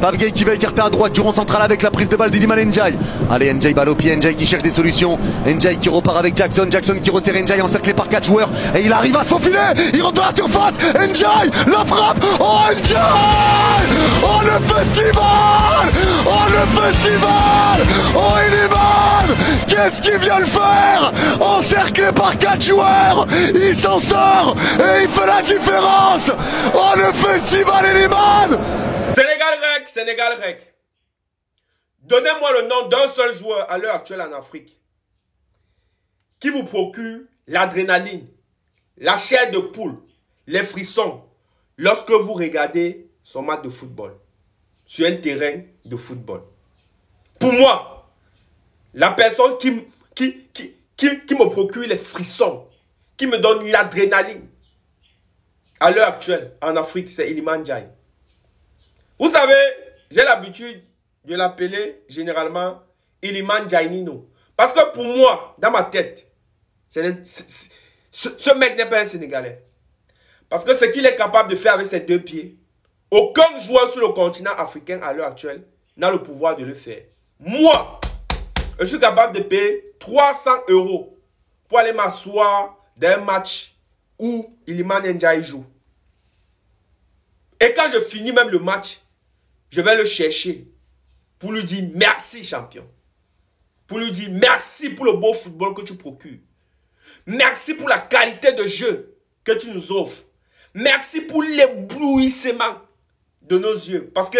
Pape Gueye qui va écarter à droite, Durand central avec la prise de balle d'Iliman Ndiaye. Allez, Ndiaye balle au pied, Ndiaye qui cherche des solutions. Ndiaye qui repart avec Jackson, Jackson qui resserre Ndiaye encerclé par 4 joueurs. Et il arrive à se faufiler, il rentre dans la surface. Ndiaye, la frappe. Oh Ndiaye, oh le festival, oh le festival, oh Iliman, qu'est-ce qu'il vient de faire? Encerclé par 4 joueurs, il s'en sort et il fait la différence. Oh le festival Iliman. Sénégal Rec. Donnez-moi le nom d'un seul joueur à l'heure actuelle en Afrique qui vous procure l'adrénaline, la chair de poule, les frissons lorsque vous regardez son match de football sur un terrain de football. Pour moi, la personne qui me procure les frissons, qui me donne l'adrénaline à l'heure actuelle en Afrique, c'est Iliman Ndiaye. Vous savez, j'ai l'habitude de l'appeler généralement Iliman Ndiaye Nino. Parce que pour moi, dans ma tête, ce mec n'est pas un Sénégalais. Parce que ce qu'il est capable de faire avec ses 2 pieds, aucun joueur sur le continent africain à l'heure actuelle n'a le pouvoir de le faire. Moi, je suis capable de payer 300 € pour aller m'asseoir dans un match où Iliman Ndiaye joue. Et quand je finis même le match, je vais le chercher pour lui dire merci champion. Pour lui dire merci pour le beau football que tu procures. Merci pour la qualité de jeu que tu nous offres. Merci pour l'éblouissement de nos yeux. Parce que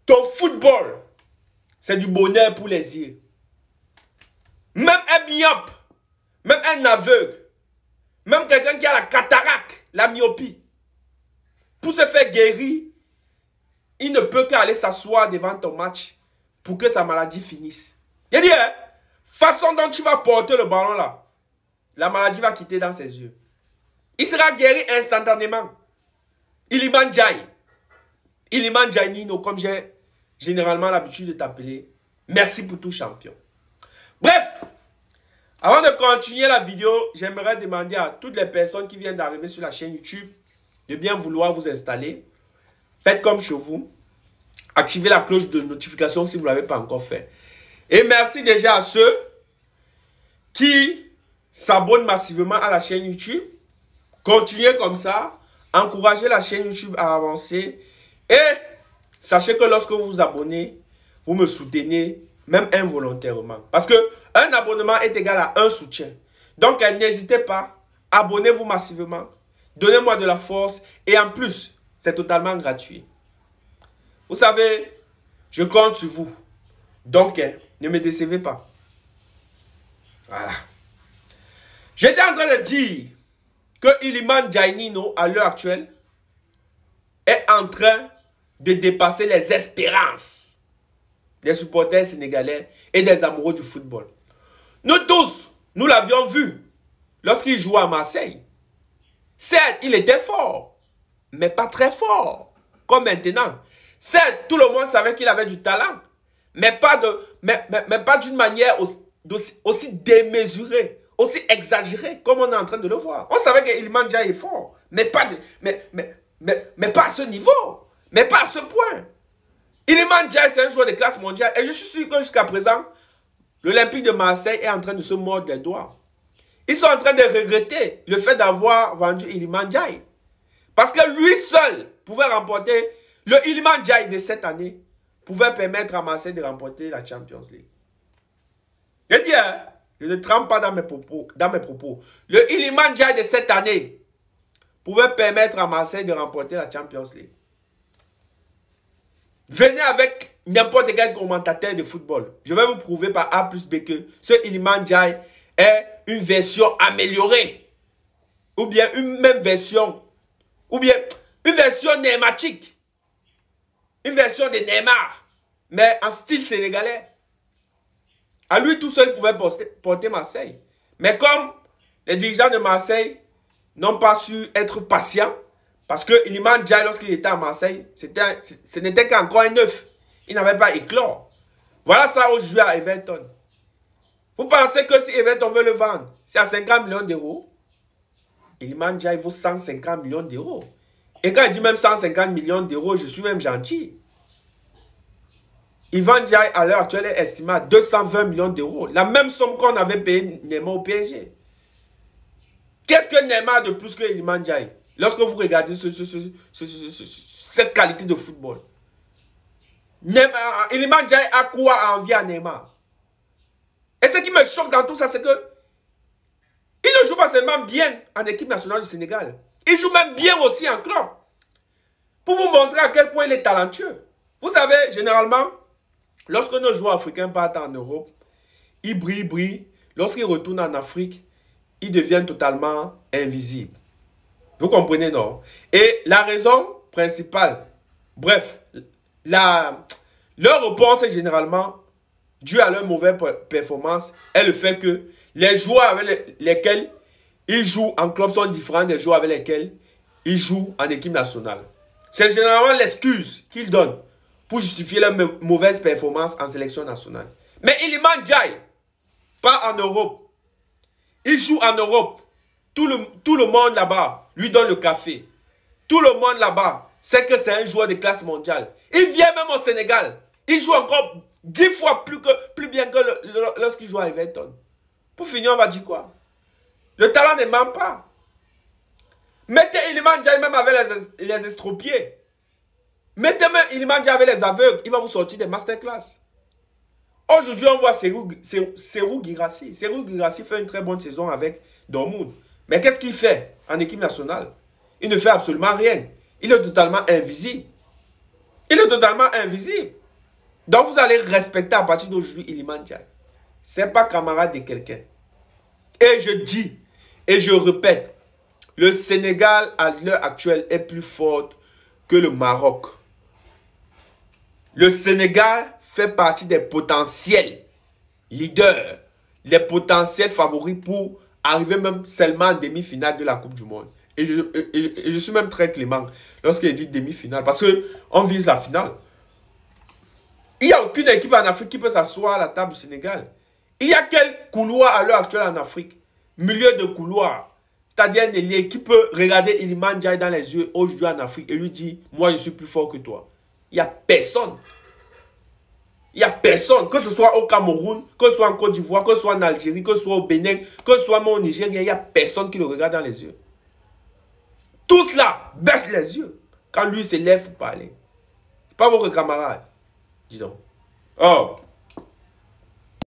ton football, c'est du bonheur pour les yeux. Même un myope, même un aveugle, même quelqu'un qui a la cataracte, la myopie, pour se faire guérir, il ne peut qu'aller s'asseoir devant ton match pour que sa maladie finisse. Il dit, hein, façon dont tu vas porter le ballon là, la maladie va quitter dans ses yeux. Il sera guéri instantanément. Iliman Ndiaye. Iliman Ndiaye Nino, comme j'ai généralement l'habitude de t'appeler. Merci pour tout champion. Bref, avant de continuer la vidéo, j'aimerais demander à toutes les personnes qui viennent d'arriver sur la chaîne YouTube de bien vouloir vous installer. Faites comme chez vous. Activez la cloche de notification si vous ne l'avez pas encore fait. Et merci déjà à ceux qui s'abonnent massivement à la chaîne YouTube. Continuez comme ça. Encouragez la chaîne YouTube à avancer. Et sachez que lorsque vous vous abonnez, vous me soutenez, même involontairement. Parce que un abonnement est égal à un soutien. Donc n'hésitez pas. Abonnez-vous massivement. Donnez-moi de la force. Et en plus, c'est totalement gratuit. Vous savez, je compte sur vous. Donc, ne me décevez pas. Voilà. J'étais en train de dire que Iliman Ndiaye Nino, à l'heure actuelle, est en train de dépasser les espérances des supporters sénégalais et des amoureux du football. Nous tous, nous l'avions vu lorsqu'il jouait à Marseille. Certes, il était fort, mais pas très fort, comme maintenant. Certes, tout le monde savait qu'il avait du talent, mais pas d'une manière aussi démesurée, aussi exagérée, comme on est en train de le voir. On savait qu'Iliman Ndiaye est fort, mais pas à ce niveau, mais pas à ce point. Iliman Ndiaye, c'est un joueur de classe mondiale, et je suis sûr que jusqu'à présent, l'Olympique de Marseille est en train de se mordre les doigts. Ils sont en train de regretter le fait d'avoir vendu Iliman Ndiaye. Parce que lui seul pouvait remporter, le Iliman Ndiaye de cette année pouvait permettre à Marseille de remporter la Champions League. Je dis, hein, je ne trempe pas dans mes propos. Le Iliman Ndiaye de cette année pouvait permettre à Marseille de remporter la Champions League. Venez avec n'importe quel commentateur de football. Je vais vous prouver par A plus B que ce Iliman Ndiaye est une version améliorée. Ou bien une même version. Ou bien une version nématique. Une version de Neymar. Mais en style sénégalais. À lui tout seul, il pouvait porter Marseille. Mais comme les dirigeants de Marseille n'ont pas su être patients, parce que Iliman Ndiaye, lorsqu'il était à Marseille, ce n'était qu'encore un œuf. Il n'avait pas éclore. Voilà ça aujourd'hui à Everton. Vous pensez que si Everton veut le vendre, c'est à 50 millions d'euros? Iliman Ndiaye vaut 150 millions d'euros. Et quand il dit même 150 millions d'euros, je suis même gentil. Ivan Ndiaye, à l'heure actuelle, est estimé à 220 millions d'euros. La même somme qu'on avait payé Neymar au PSG. Qu'est-ce que Neymar a de plus que Iliman Ndiaye? Lorsque vous regardez cette qualité de football. Iliman Ndiaye a quoi à envier à Neymar? Et ce qui me choque dans tout ça, c'est que il ne joue pas seulement bien en équipe nationale du Sénégal. Il joue même bien aussi en club. Pour vous montrer à quel point il est talentueux. Vous savez, généralement, lorsque nos joueurs africains partent en Europe, ils brillent. Lorsqu'ils retournent en Afrique, ils deviennent totalement invisibles. Vous comprenez, non? Et la raison principale, bref, leur réponse est généralement due à leur mauvaise performance est le fait que les joueurs avec lesquels ils jouent en club sont différents des joueurs avec lesquels ils jouent en équipe nationale. C'est généralement l'excuse qu'ils donnent pour justifier leur mauvaise performance en sélection nationale. Mais Iliman Ndiaye part en Europe. Il joue en Europe. Tout le monde là-bas lui donne le café. Tout le monde là-bas sait que c'est un joueur de classe mondiale. Il vient même au Sénégal. Il joue encore 10 fois plus bien que lorsqu'il joue à Everton. Pour finir, on va dire quoi? Le talent ne ment pas. Mettez Iliman Ndiaye même avec les estropiés. Mettez même Iliman Ndiaye avec les aveugles. Il va vous sortir des masterclass. Aujourd'hui, on voit Serhou Guirassy. Serhou Guirassy fait une très bonne saison avec Dortmund. Mais qu'est-ce qu'il fait en équipe nationale? Il ne fait absolument rien. Il est totalement invisible. Il est totalement invisible. Donc vous allez respecter à partir d'aujourd'hui Iliman Ndiaye. Ce n'est pas camarade de quelqu'un. Et je dis, et je répète, le Sénégal à l'heure actuelle est plus fort que le Maroc. Le Sénégal fait partie des potentiels leaders, les potentiels favoris pour arriver même seulement en demi-finale de la Coupe du Monde. Et je suis même très clément lorsqu'il dit demi-finale, parce qu'on vise la finale. Il n'y a aucune équipe en Afrique qui peut s'asseoir à la table du Sénégal. Il y a quel couloir à l'heure actuelle en Afrique? Milieu de couloir. C'est-à-dire un ailier qui peut regarder Iliman Ndiaye dans les yeux aujourd'hui en Afrique et lui dire « Moi, je suis plus fort que toi ». Il n'y a personne. Il n'y a personne. Que ce soit au Cameroun, que ce soit en Côte d'Ivoire, que ce soit en Algérie, que ce soit au Bénin, que ce soit même au Nigeria, il n'y a personne qui le regarde dans les yeux. Tous là baissent les yeux quand lui se lève pour parler. Pas votre camarade. Dis donc. Oh.